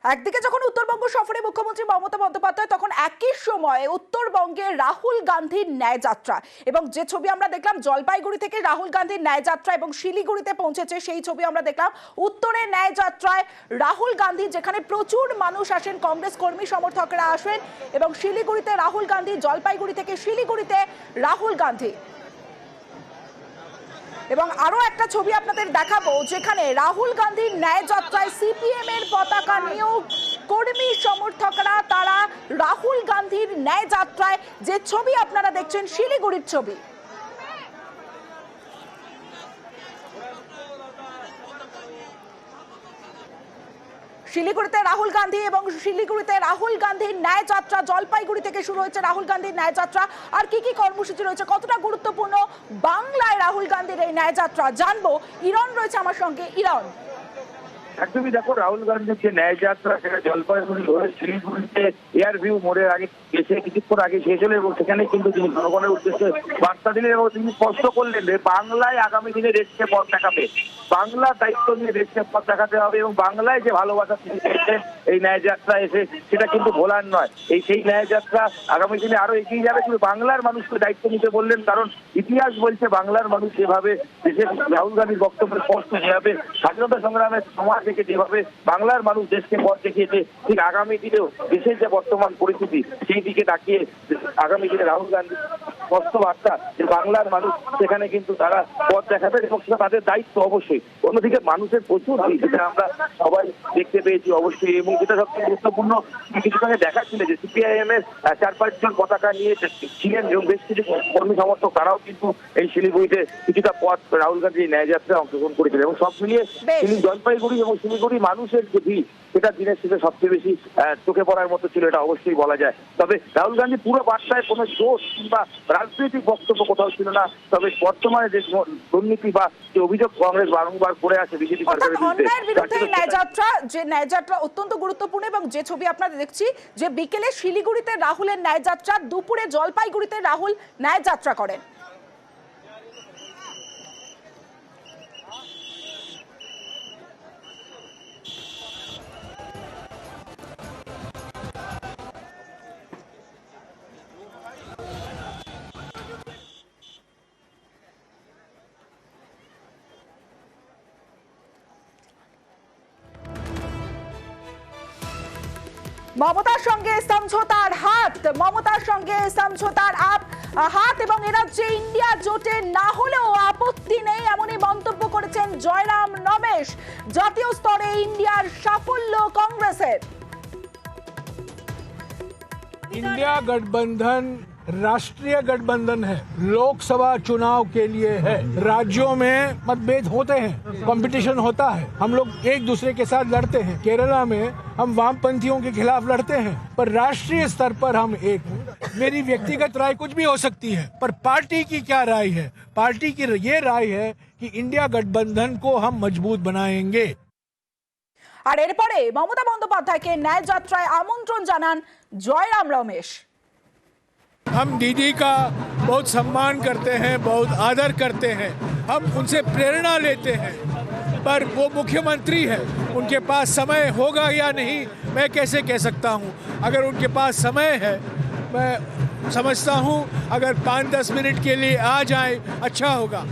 একদিকে যখন উত্তরবঙ্গ সফরে মুখ্যমন্ত্রী মমতা বন্দ্যোপাধ্যায়, তখন একই সময়ে উত্তরবঙ্গে রাহুল গান্ধীর ন্যায় যাত্রা, এবং যে ছবি আমরা দেখলাম জলপাইগুড়ি থেকে রাহুল গান্ধীর ন্যায় যাত্রা এবং শিলিগুড়িতে পৌঁছেছে সেই ছবি আমরা দেখলাম। উত্তরের ন্যায় যাত্রায় রাহুল গান্ধী, যেখানে প্রচুর মানুষ আসেন, কংগ্রেস কর্মী সমর্থকরা আসেন, এবং শিলিগুড়িতে রাহুল গান্ধী, জলপাইগুড়ি থেকে শিলিগুড়িতে রাহুল গান্ধী। এবং আরো একটা ছবি আপনাদের দেখাবো, যেখানে রাহুল গান্ধীর ন্যায় যাত্রায় সিপিএম এর পতাকা নিয়েও কর্মী সমর্থকরা তারা রাহুল গান্ধীর ন্যায় যাত্রায়, যে ছবি আপনারা দেখছেন শিলিগুড়ির ছবি। শিলিগুড়িতে রাহুল গান্ধী এবং শিলিগুড়িতে রাহুল গান্ধীর ন্যায় যাত্রা, জলপাইগুড়ি থেকে শুরু হয়েছে রাহুল গান্ধীর ন্যায় যাত্রা। আর কি কি কর্মসূচি রয়েছে, কতটা গুরুত্বপূর্ণ বাংলায় রাহুল গান্ধীর এই ন্যায় যাত্রা, জানবো। ইরন রয়েছে আমার সঙ্গে। ইরন, একদমই দেখো, রাহুল গান্ধীর যে ন্যায় যাত্রা সেটা জলপাইগুড়ি হয়ে শিলিগুড়িতে এয়ারভিউ মোড়ের আগে গেছে, কিছুক্ষণ আগে শেষ হলো, এবং সেখানে কিন্তু তিনি জনগণের উদ্দেশ্যে বার্তা দিলেন এবং তিনি স্পষ্ট করলেন যে বাংলায় আগামী দিনে দেশকে পথ দেখাবে, বাংলার দায়িত্ব নিয়ে দেশকে পথ দেখাতে হবে, এবং বাংলায় যে ভালোবাসা তিনি পেয়েছেন এই ন্যায় যাত্রা এসে, সেটা কিন্তু ভোলার নয়। সেই ন্যায় যাত্রা আগামী দিনে আরো এগিয়ে যাবে, কিন্তু বাংলার মানুষকে দায়িত্ব নিতে বললেন, কারণ ইতিহাস বলছে বাংলার মানুষ যেভাবে দেশের, রাহুল গান্ধীর বক্তব্য স্পষ্ট, যেভাবে স্বাধীনতা সংগ্রামের সমাজ থেকে যেভাবে বাংলার মানুষ দেশকে পথ দেখিয়েছে, ঠিক আগামী দিনেও দেশের যে বর্তমান পরিস্থিতি সেই দিকে তাকিয়ে আগামী দিনে রাহুল গান্ধী স্পষ্ট বার্তা যে বাংলার মানুষ সেখানে কিন্তু তারা পথ দেখাবেন, এবং সেটা তাদের দায়িত্ব অবশ্যই। অন্যদিকে মানুষের প্রচুর ভিড়, যেটা আমরা সবাই দেখতে পেয়েছি অবশ্যই, এবং যেটা সবচেয়ে গুরুত্বপূর্ণ কিছুক্ষণে দেখাচ্ছিল যে সিপিআইএম এর 4-5 জন পতাকা নিয়ে ছিলেন, এবং বেশ কিছু কর্মী সমর্থক তারাও কিন্তু এই শিলিগুড়িতে কিছুটা পথ রাহুল গান্ধীর ন্যায় যাত্রায় অংশগ্রহণ করেছিলেন, এবং সব মিলিয়ে জলপাইগুড়ি এবং শিলিগুড়ি মানুষের যে ভিড় সেটা দিনের শেষে সবচেয়ে বেশি চোখে পড়ার মতো ছিল, এটা অবশ্যই বলা যায়। তবে রাহুল গান্ধী পুরো বার্তায় কোনো জোর কিংবা রাজনৈতিক বক্তব্য কোথাও ছিল না, তবে বর্তমানে যে দুর্নীতি বা যে অভিযোগ কংগ্রেস বারংবার করে আছে বিজেপি সরকারের বিরুদ্ধে ন্যায় যাত্রা অত্যন্ত গুরুত্বপূর্ণ। এবং যে ছবি আপনারা দেখছি, যে বিকেলে শিলিগুড়িতে রাহুলের ন্যায় যাত্রা, দুপুরে জলপাইগুড়িতে রাহুল ন্যায় যাত্রা করেন। মমতার সঙ্গে সমঝোতার হাত, মমতার সঙ্গে সমঝোতার হাত, এবং এরা যে ইন্ডিয়া জোটে না হলেও আপত্তি নেই, এমনই মন্তব্য করেছেন জয়রাম রমেশ। জাতীয় স্তরে ইন্ডিয়ার সাফল্য কংগ্রেসের। इंडिया गठबंधन राष्ट्रीय गठबंधन है, लोकसभा चुनाव के लिए है। राज्यों में मतभेद होते हैं, कंपटीशन होता है, हम लोग एक दूसरे के साथ लड़ते हैं। केरला में हम वामपंथियों के खिलाफ लड़ते हैं, पर राष्ट्रीय स्तर पर हम एक हैं। मेरी व्यक्तिगत राय कुछ भी हो सकती है, पर पार्टी की क्या राय है? पार्टी की ये राय है कि इंडिया गठबंधन को हम मजबूत बनाएंगे। আর এরপরে মমতা বন্দ্যোপাধ্যায়কে ন্যায় যাত্রায় আমন্ত্রণ জানান জয়রাম রমেশ। हम दीदी का बहुत सम्मान करते हैं, बहुत आदर करते हैं, हम उनसे प्रेरणा लेते हैं, पर वो मुख्यमंत्री है, उनके पास समय होगा या नहीं मैं कैसे कह सकता हूँ। अगर उनके पास समय है, मैं समझता हूँ अगर 5-10 मिनट के लिए आ जाए अच्छा होगा।